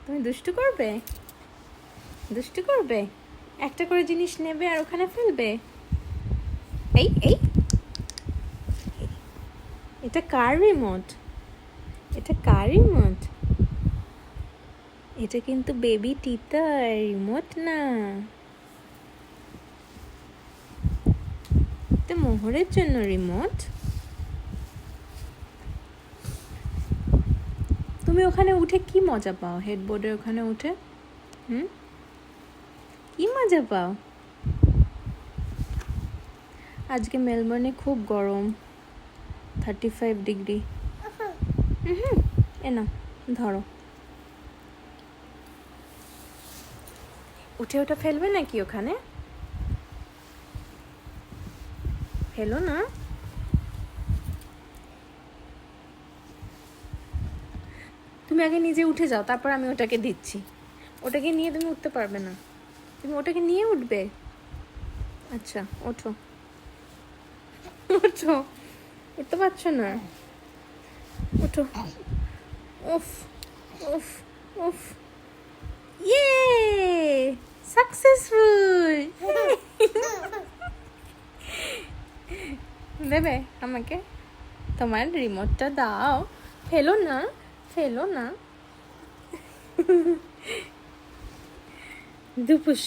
তুমি দুষ্টু করবে? দুষ্টু করবে? একটা করে জিনিস নেবে আর ওখানে ফেলবে? এই এই এটা কার রিমোট? এটা কার রিমোট? এটা কিন্তু বেবি টিতার রিমোট না, এটা মোহরের জন্য রিমোট। তুমি ওখানে উঠে কি মজা পাও? হেডবোর্ডের ওখানে উঠে কি মজা পাও? আজকে মেলবোর্নে খুব গরম, 35 ডিগ্রি। এ না, ধরো। উঠে ওটা ফেলবে নাকি ওখানে? ফেলো না। তুমি আগে নিজে উঠে যাও, তারপর আমি ওটাকে দিচ্ছি। ওটাকে নিয়ে তুমি উঠতে পারবে না। তুমি ওটাকে নিয়ে উঠবে? আচ্ছা, ওঠো ওঠো। উঠতে পারছো না? ওঠো। উফ উফ উফ, ইয়ে সাকসেসফুল। দেবে আমাকে? তোমার রিমোটটা দাও। ফেলো না, ফেলো না। দুপুস।